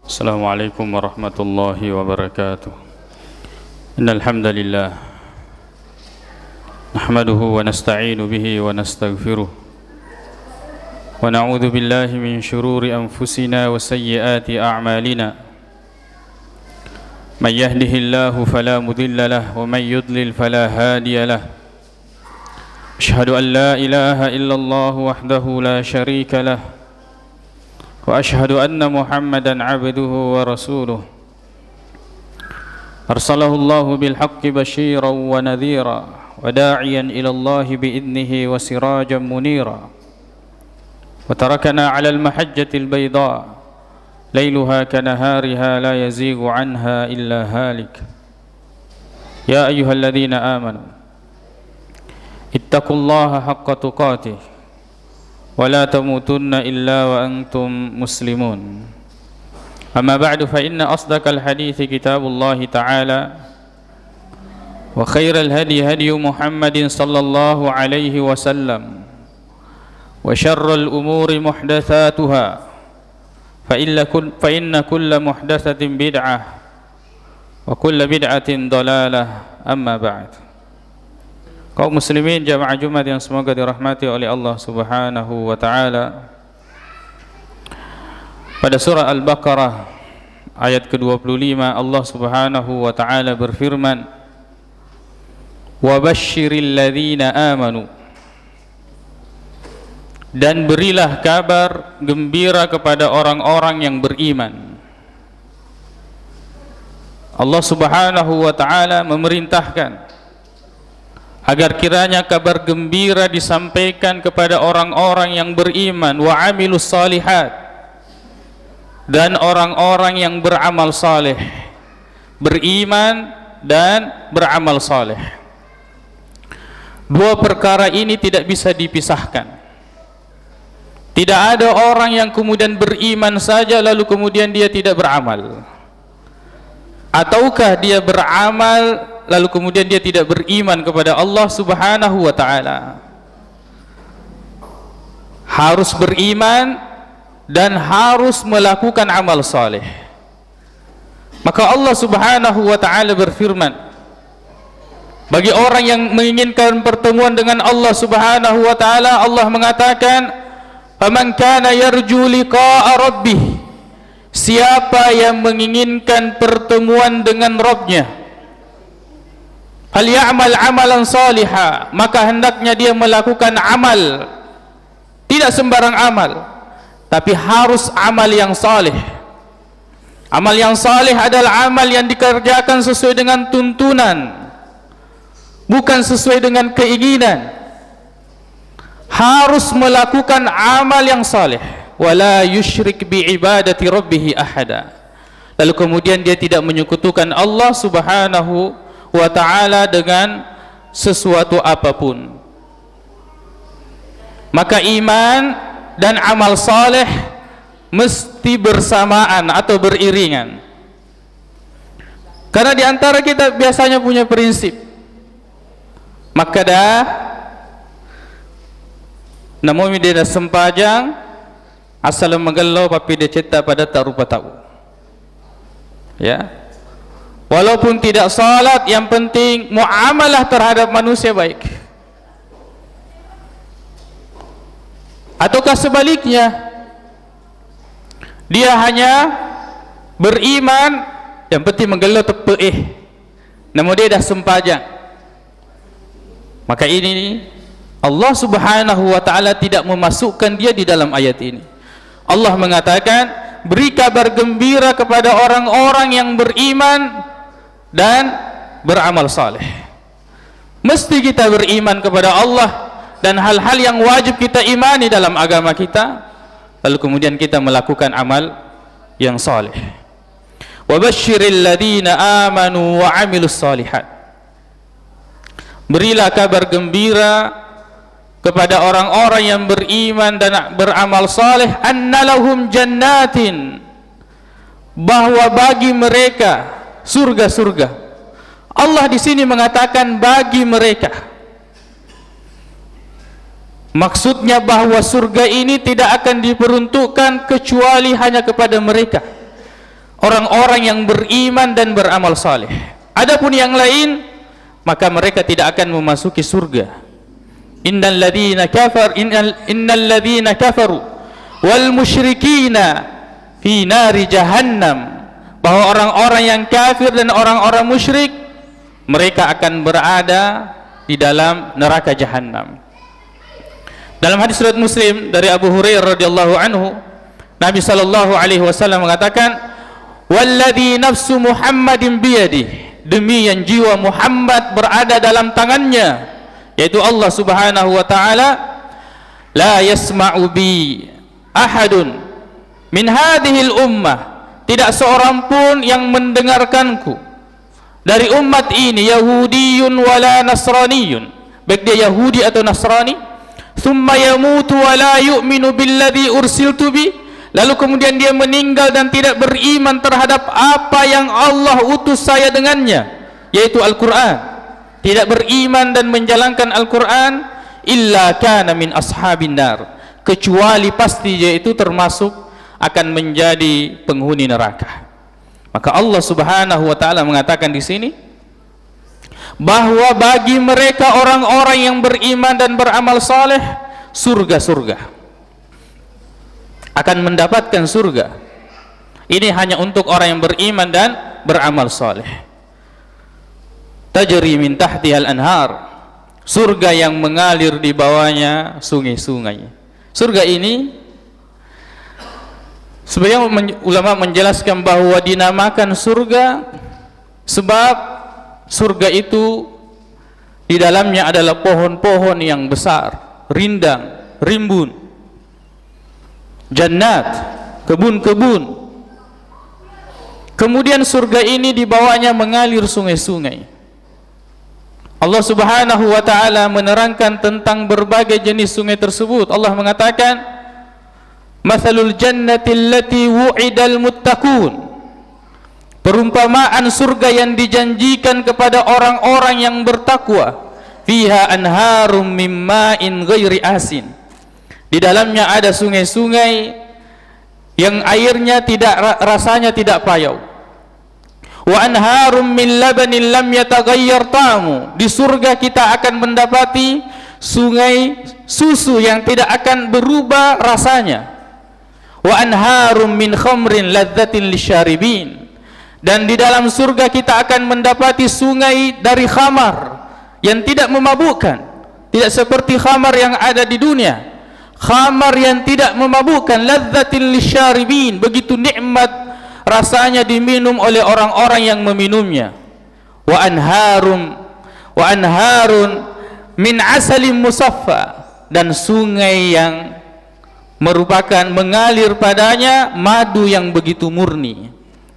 Assalamualaikum warahmatullahi wabarakatuh. Innal hamdalillah nahmaduhu wa nasta'inu bihi wa nastaghfiruh wa na'udzu billahi min shururi anfusina wa sayyiati a'malina. Man yahdihillahu fala mudilla lahu wa man yudlil fala hadiya lahu. Asyhadu an la ilaha illallah wahdahu la syarika lahu wa asyhadu anna Muhammadan abduhu wa rasuluh. Arsalahu Allahu bil haqqi basyiran wa nadhira wa da'iyan ila Allah bi idnihi wa sirajan munira. Wa tarakana 'ala al mahajjatil bayda lailuha kanahariha la yazighu 'anha illa halik. Ya ayyuhalladzina amanu ittaqullaha haqqa tuqatih wa la tamutunna illa wa antum muslimun. Amma ba'du fa inna asdaqal hadithi kitabullahi ta'ala wa khairal hadi hadi Muhammadin sallallahu alaihi wasallam wa syarral umuri muhdatsatuha fa inna kulla muhdatsatin bid'ah wa kulla bid'atin dalalah. Amma ba'd. Kaum muslimin jamaah Jumat yang semoga dirahmati oleh Allah Subhanahu wa taala. Pada surah Al-Baqarah ayat ke-25 Allah Subhanahu wa taala berfirman, "Wa basyiril ladzina amanu." Dan berilah kabar gembira kepada orang-orang yang beriman. Allah Subhanahu wa taala memerintahkan agar kiranya kabar gembira disampaikan kepada orang-orang yang beriman wa amilus salihat, dan orang-orang yang beramal saleh, beriman dan beramal saleh. Dua perkara ini tidak bisa dipisahkan. Tidak ada orang yang kemudian beriman saja lalu kemudian dia tidak beramal, ataukah dia beramal lalu kemudian dia tidak beriman kepada Allah Subhanahu wa taala. Harus beriman dan harus melakukan amal saleh. Maka Allah Subhanahu wa taala berfirman, bagi orang yang menginginkan pertemuan dengan Allah Subhanahu wa taala, Allah mengatakan, "Faman kana yarju liqa'a rabbih." Siapa yang menginginkan pertemuan dengan Rabbnya, falyamal amalan salihah, maka hendaknya dia melakukan amal. Tidak sembarang amal, tapi harus amal yang saleh. Amal yang saleh adalah amal yang dikerjakan sesuai dengan tuntunan, bukan sesuai dengan keinginan. Harus melakukan amal yang saleh. Wala yusyrik bi ibadati rabbih ahada. Lalu kemudian dia tidak menyekutukan Allah Subhanahu wa ta'ala dengan sesuatu apapun. Maka iman dan amal saleh mesti bersamaan atau beriringan. Karena di antara kita biasanya punya prinsip, maka dah namun dia dah sempajang asal mengelau tapi dia cetak pada tak rupa tahu. Ya, walaupun tidak salat, yang penting muamalah terhadap manusia baik. Ataukah sebaliknya, dia hanya beriman, yang penting menggelar tepe namun dia dah sempajang. Maka ini Allah Subhanahu wa ta'ala tidak memasukkan dia di dalam ayat ini. Allah mengatakan, beri kabar gembira kepada orang-orang yang beriman dan beramal saleh. Mesti kita beriman kepada Allah dan hal-hal yang wajib kita imani dalam agama kita, lalu kemudian kita melakukan amal yang saleh. Wa basyiril ladzina amanu wa amilus salihat. Berilah kabar gembira kepada orang-orang yang beriman dan beramal saleh, annalahum jannatin, bahwa bagi mereka surga-surga. Allah di sini mengatakan bagi mereka. Maksudnya bahwa surga ini tidak akan diperuntukkan kecuali hanya kepada mereka. orang-orang yang beriman dan beramal saleh. Adapun yang lain, maka mereka tidak akan memasuki surga. Innal ladzina kafaru wal musyrikina fi nari jahannam, bahwa orang-orang yang kafir dan orang-orang musyrik mereka akan berada di dalam neraka jahannam. Dalam hadis riwayat Muslim dari Abu Hurairah radhiyallahu anhu, Nabi sallallahu alaihi wasallam mengatakan, "Walladzi nafsu Muhammadin biyadihi," demi yang jiwa Muhammad berada dalam tangannya, yaitu Allah Subhanahu wa taala, "La yasma'u bi ahadun min hadhil ummah," tidak seorang pun yang mendengarkanku dari umat ini, Yahudiyun wala Nasraniyun, baik dia Yahudi atau Nasrani, thumma yamutu wala yu'minu billadzi ursiltu bi, lalu kemudian dia meninggal dan tidak beriman terhadap apa yang Allah utus saya dengannya, yaitu Al-Quran, tidak beriman dan menjalankan Al-Quran, illa kana min ashabin nar, kecuali pasti dia itu termasuk akan menjadi penghuni neraka. Maka Allah Subhanahu wa taala mengatakan di sini bahwa bagi mereka orang-orang yang beriman dan beramal saleh, surga-surga, akan mendapatkan surga. Ini hanya untuk orang yang beriman dan beramal saleh. Tajri min tahtihal anhar, surga yang mengalir di bawahnya sungai-sungai. Surga ini sebagian ulama menjelaskan bahwa dinamakan surga sebab surga itu di dalamnya adalah pohon-pohon yang besar, rindang, rimbun, jannat, kebun-kebun. Kemudian surga ini di bawahnya mengalir sungai-sungai. Allah Subhanahu wa taala menerangkan tentang berbagai jenis sungai tersebut. Allah mengatakan, "Mathalul jannati allati wu'idal muttaqun," perumpamaan surga yang dijanjikan kepada orang-orang yang bertakwa, "fiha anharum mim ma'in ghairi asin," di dalamnya ada sungai-sungai yang airnya rasanya tidak payau. "Wa anharum min labanin lam yataghayyar ta'mu," di surga kita akan mendapati sungai susu yang tidak akan berubah rasanya. "Wa anharum min khamrin ladzatin lisyaribin," dan di dalam surga kita akan mendapati sungai dari khamar yang tidak memabukkan, tidak seperti khamar yang ada di dunia. Khamar yang tidak memabukkan, ladzatin lisyaribin, begitu nikmat rasanya diminum oleh orang-orang yang meminumnya. "Wa anharun min asalim musaffa," dan sungai yang merupakan mengalir padanya madu yang begitu murni.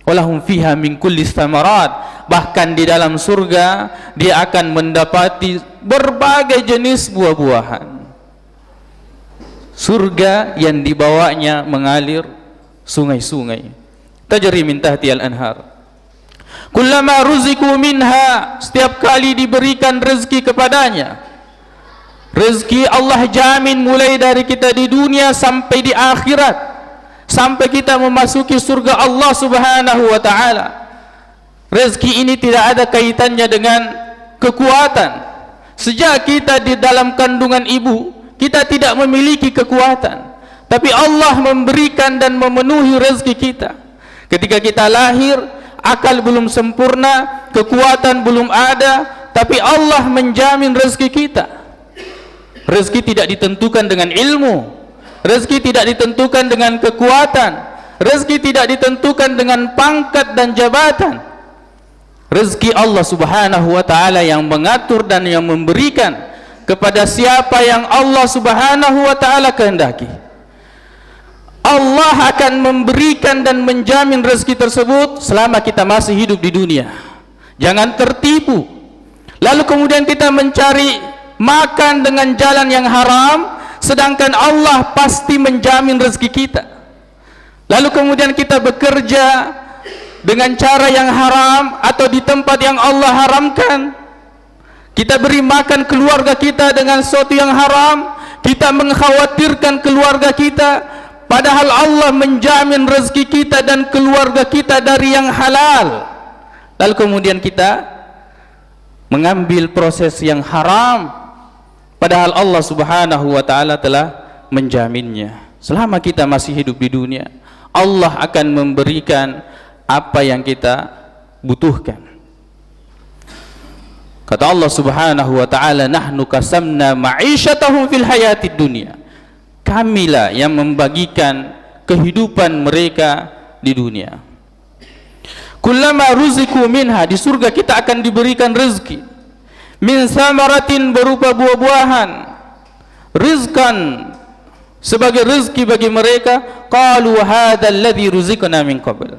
"Walahum fiha min kulli tsamarat," bahkan di dalam surga dia akan mendapati berbagai jenis buah-buahan. Surga yang dibawanya mengalir sungai-sungai. Tajri min tahtihal anhar. Kullama ruziku minha, setiap kali diberikan rezeki kepadanya, rezeki Allah jamin mulai dari kita di dunia sampai di akhirat, sampai kita memasuki surga Allah Subhanahu wa taala. Rezeki ini tidak ada kaitannya dengan kekuatan. Sejak kita di dalam kandungan ibu, kita tidak memiliki kekuatan, tapi Allah memberikan dan memenuhi rezeki kita. Ketika kita lahir, akal belum sempurna, kekuatan belum ada, tapi Allah menjamin rezeki kita. Rezeki tidak ditentukan dengan ilmu, rezeki tidak ditentukan dengan kekuatan, rezeki tidak ditentukan dengan pangkat dan jabatan. Rezeki Allah Subhanahu wa taala yang mengatur dan yang memberikan kepada siapa yang Allah Subhanahu wa taala kehendaki. Allah akan memberikan dan menjamin rezeki tersebut selama kita masih hidup di dunia. Jangan tertipu lalu kemudian kita mencari makan dengan jalan yang haram, sedangkan Allah pasti menjamin rezeki kita. Lalu kemudian kita bekerja dengan cara yang haram atau di tempat yang Allah haramkan. Kita beri makan keluarga kita dengan sesuatu yang haram, kita mengkhawatirkan keluarga kita padahal Allah menjamin rezeki kita dan keluarga kita dari yang halal, lalu kemudian kita mengambil proses yang haram, padahal Allah subhanahu wa ta'ala telah menjaminnya. Selama kita masih hidup di dunia, Allah akan memberikan apa yang kita butuhkan. Kata Allah subhanahu wa ta'ala, nahnu kasamna ma'isyatahum fil hayatid dunia. Kamilah yang membagikan kehidupan mereka di dunia. Kullama ruziku minha, di surga kita akan diberikan rezeki. Min samaratin, berupa buah-buahan. Rizkan, sebagai rezeki bagi mereka. Qalu hadzal ladzi ruziqna min qabl.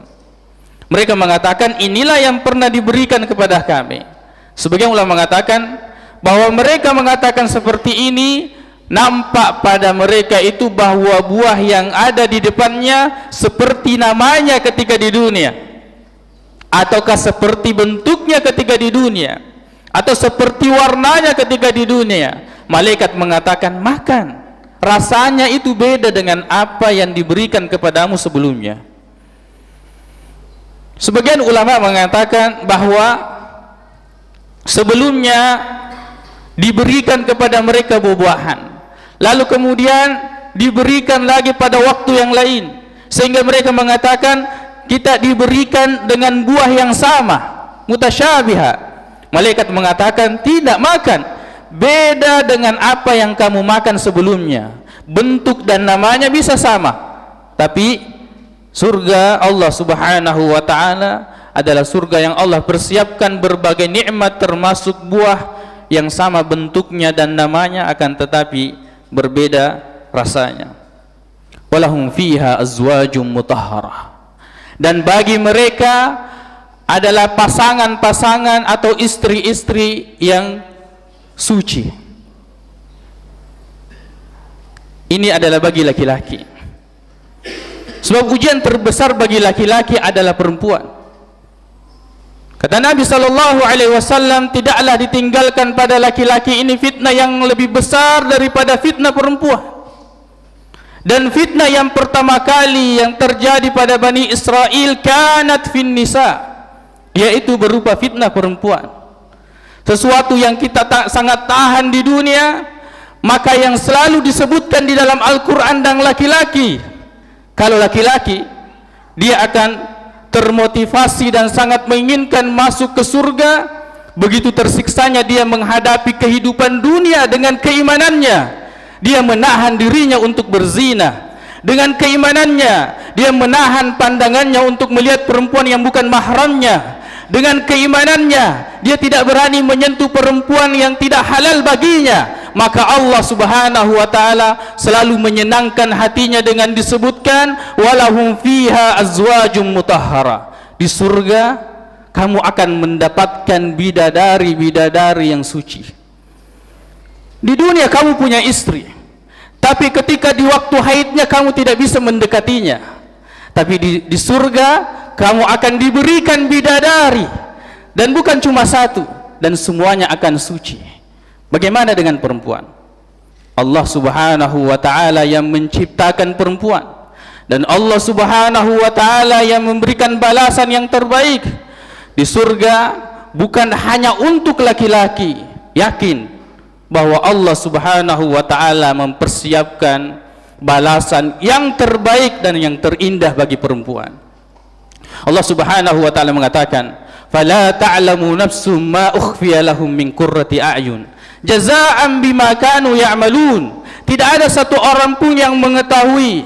Mereka mengatakan, inilah yang pernah diberikan kepada kami. Sebagian ulama mengatakan bahwa mereka mengatakan seperti ini, nampak pada mereka itu bahwa buah yang ada di depannya seperti namanya ketika di dunia, ataukah seperti bentuknya ketika di dunia, atau seperti warnanya ketika di dunia. Malaikat mengatakan, makan, rasanya itu beda dengan apa yang diberikan kepadamu sebelumnya. Sebagian ulama mengatakan bahwa sebelumnya diberikan kepada mereka buah-buahan, lalu kemudian diberikan lagi pada waktu yang lain, sehingga mereka mengatakan kita diberikan dengan buah yang sama, mutasyabiha. Malaikat mengatakan, tidak, makan, beda dengan apa yang kamu makan sebelumnya, bentuk dan namanya bisa sama, tapi surga Allah subhanahu wa ta'ala adalah surga yang Allah persiapkan berbagai nikmat, termasuk buah yang sama bentuknya dan namanya, akan tetapi berbeda rasanya. Walahum fiha azwajum mutahharah, dan bagi mereka adalah pasangan-pasangan atau istri-istri yang suci. Ini adalah bagi laki-laki, sebab ujian terbesar bagi laki-laki adalah perempuan. Kata Nabi SAW, tidaklah ditinggalkan pada laki-laki ini fitnah yang lebih besar daripada fitnah perempuan. Dan fitnah yang pertama kali yang terjadi pada Bani Israel, kanat fin nisa, yaitu berupa fitnah perempuan. Sesuatu yang kita sangat tahan di dunia, maka yang selalu disebutkan di dalam Al-Quran dan laki-laki. Kalau laki-laki, dia akan termotivasi dan sangat menginginkan masuk ke surga. Begitu tersiksanya dia menghadapi kehidupan dunia dengan keimanannya, dia menahan dirinya untuk berzina. Dengan keimanannya, dia menahan pandangannya untuk melihat perempuan yang bukan mahramnya. Dengan keimanannya, dia tidak berani menyentuh perempuan yang tidak halal baginya. Maka Allah subhanahu wa ta'ala selalu menyenangkan hatinya dengan disebutkan, walahum fiha azwajum mutahhara. Di surga kamu akan mendapatkan bidadari-bidadari yang suci. Di dunia kamu punya istri, tapi ketika di waktu haidnya kamu tidak bisa mendekatinya. Tapi di surga kamu akan diberikan bidadari, dan bukan cuma satu, dan semuanya akan suci. Bagaimana dengan perempuan? Allah subhanahu wa ta'ala yang menciptakan perempuan, dan Allah subhanahu wa ta'ala yang memberikan balasan yang terbaik di surga, bukan hanya untuk laki-laki. Yakin bahwa Allah subhanahu wa ta'ala mempersiapkan balasan yang terbaik dan yang terindah bagi perempuan. Allah subhanahu wa ta'ala mengatakan, fala ta'lamu nafsum ma ukhfiya lahum min qurrati a'yun jazaa'an bima kanu ya'malun. Tidak ada satu orang pun yang mengetahui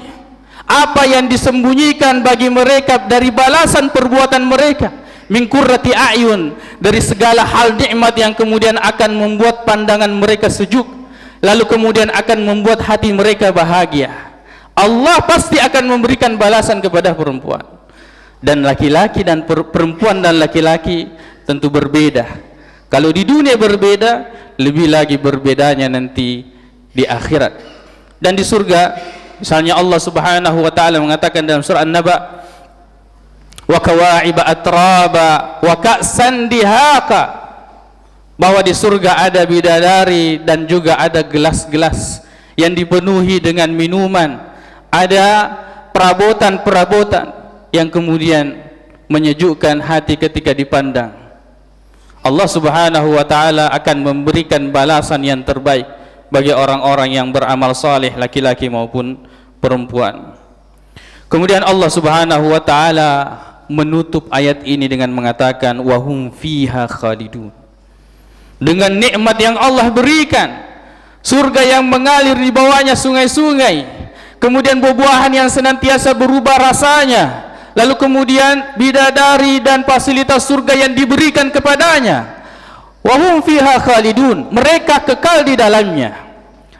apa yang disembunyikan bagi mereka dari balasan perbuatan mereka. Min qurrati a'yun, dari segala hal nikmat yang kemudian akan membuat pandangan mereka sejuk, lalu kemudian akan membuat hati mereka bahagia. Allah pasti akan memberikan balasan kepada perempuan. Dan laki-laki dan perempuan dan laki-laki tentu berbeda. Kalau di dunia berbeda, lebih lagi berbedanya nanti di akhirat. Dan di surga, misalnya Allah subhanahu wa ta'ala mengatakan dalam surah An-Naba, wa kawa'iba atraba wa ka'san dihaqa, bahwa di surga ada bidadari dan juga ada gelas-gelas yang dipenuhi dengan minuman. ada perabotan-perabotan yang kemudian menyejukkan hati ketika dipandang. Allah Subhanahu wa taala akan memberikan balasan yang terbaik bagi orang-orang yang beramal saleh, laki-laki maupun perempuan. Kemudian Allah Subhanahu wa taala menutup ayat ini dengan mengatakan wa hum fiha khalidun. Dengan nikmat yang Allah berikan, surga yang mengalir di bawahnya sungai-sungai, kemudian buah-buahan yang senantiasa berubah rasanya, lalu kemudian bidadari dan fasilitas surga yang diberikan kepadanya. Wa hum fiha khalidun, mereka kekal di dalamnya.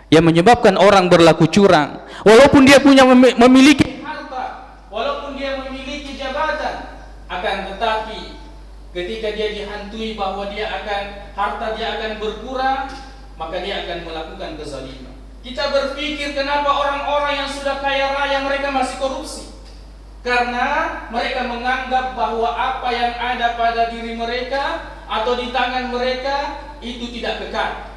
Yang menyebabkan orang berlaku curang, walaupun dia memiliki harta, walaupun dia memiliki jabatan, akan tetapi ketika dia dihantui bahwa harta dia akan berkurang, maka dia akan melakukan kezaliman. Kita berpikir kenapa orang-orang yang sudah kaya raya mereka masih korupsi? Karena mereka menganggap bahwa apa yang ada pada diri mereka atau di tangan mereka itu tidak kekal.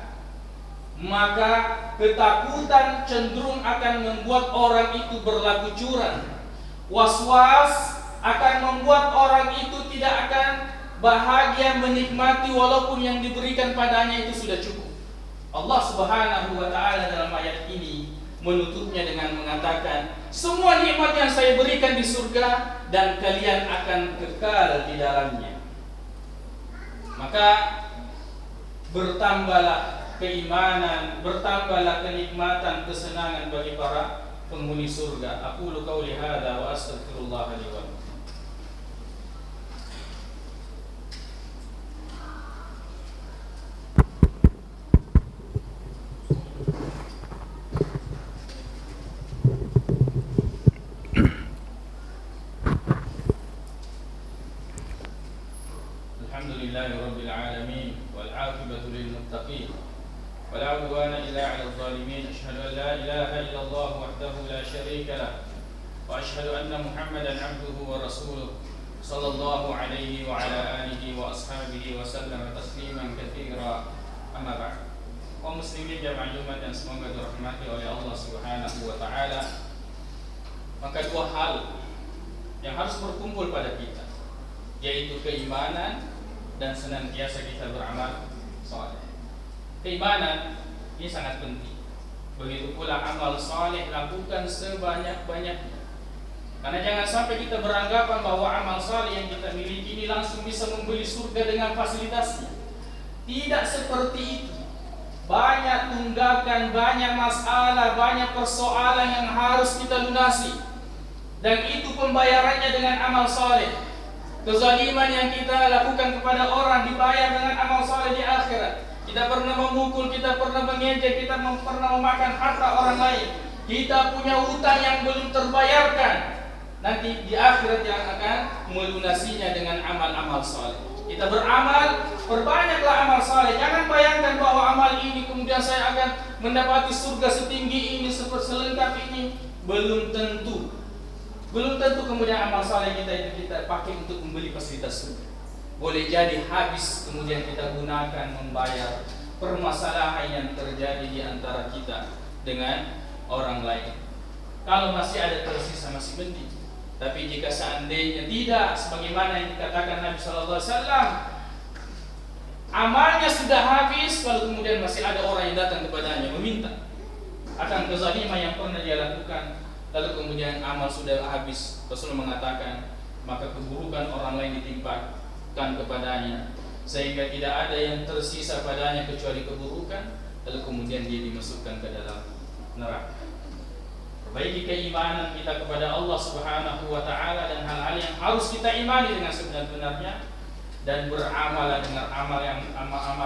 Maka ketakutan cenderung akan membuat orang itu berlaku curang. Was-was akan membuat orang itu tidak akan bahagia menikmati walaupun yang diberikan padanya itu sudah cukup. Allah Subhanahu wa taala dalam ayat ini menutupnya dengan mengatakan, semua nikmat yang saya berikan di surga dan kalian akan kekal di dalamnya. Maka bertambahlah keimanan, bertambahlah kenikmatan, kesenangan bagi para penghuni surga. Aqulu qauli hadza wa astaghfirullah li wa lakum. Alhamdulillahirabbil alamin wal 'aqibatu lil muttaqin wala 'udwana illa 'alal zalimin. Asyhadu an la ilaha illallah wahdahu la syarika lah wa asyhadu anna Muhammadan 'abduhu wa rasuluh sallallahu alaihi wa ala alihi wa ashabihi wa sallam tasliman katsira. Amma ba'd. Kaum muslimin jamaah Jumat yang semoga dirahmati oleh Allah Subhanahu wa taala, maka dua hal yang harus berkumpul pada kita, yaitu keimanan dan senantiasa kita beramal saleh. Keimanan ini sangat penting. Begitu pula amal saleh, lakukan sebanyak-banyaknya. Karena jangan sampai kita beranggapan bahwa amal saleh yang kita miliki ini langsung bisa membeli surga dengan fasilitasnya. Tidak seperti itu. Banyak tunggakan, banyak masalah, banyak persoalan yang harus kita lunasi. Dan itu pembayarannya dengan amal saleh. Kezaliman yang kita lakukan kepada orang dibayar dengan amal saleh di akhirat. Kita pernah memukul, kita pernah mengejek, kita pernah memakan harta orang lain. Kita punya hutang yang belum terbayarkan. Nanti di akhirat yang akan melunasinya dengan amal-amal saleh. Kita beramal, perbanyaklah amal saleh. Jangan bayangkan bahwa amal ini kemudian saya akan mendapati surga setinggi ini, selengkap ini. Belum tentu. Belum tentu kemudian amal saleh kita itu kita pakai untuk membeli fasilitas surga. Boleh jadi habis kemudian kita gunakan membayar permasalahan yang terjadi di antara kita dengan orang lain. Kalau masih ada tersisa masih mending. Tapi jika seandainya tidak, sebagaimana yang dikatakan Nabi sallallahu alaihi wasallam, amalnya sudah habis, lalu kemudian masih ada orang yang datang kepadanya meminta akan kezaliman yang pernah dia lakukan, lalu kemudian amal sudah habis. Rasul mengatakan, maka keburukan orang lain ditimpakan kepadanya, sehingga tidak ada yang tersisa padanya kecuali keburukan, lalu kemudian dia dimasukkan ke dalam neraka. Perbaiki keimanan kita kepada Allah Subhanahu wa taala dan hal-hal yang harus kita imani dengan sebenar-benarnya, dan beramal dengan amal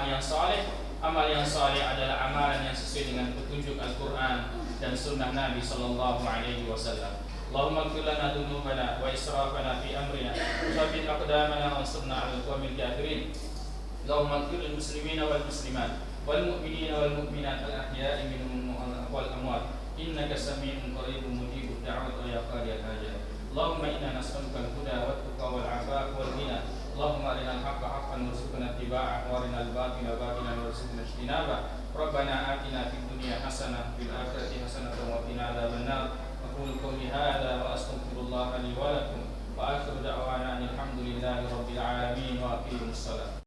yang saleh. Amal yang saleh adalah amalan yang sesuai dengan petunjuk Al-Qur'an dan sunnah Nabi sallallahu alaihi wasallam. Allahumma ighfir lana dzunubana wa israfana fi amrina wa tsabbit aqdamana wansurna 'alal qawmil kafirin. Allahumma ighfir lil muslimina wal muslimat wal mu'minina wal mu'minat al ahya'i minhum wal amwat. Innaka sami'un qaribun mujibud da'wat ya qadiyal hajat. Allahumma inna nas'aluka al-huda wat tuqa wal 'afafa wal ghina. Allahumma arinal haqqa haqqan warzuqna ittiba'ah wa arinal batila batilan warzuqna ijtinabah. Rabbana atina fid dunya hasanah wa fil akhirati hasanah wa qina adzabannar. Aqulu wa aqimus salat.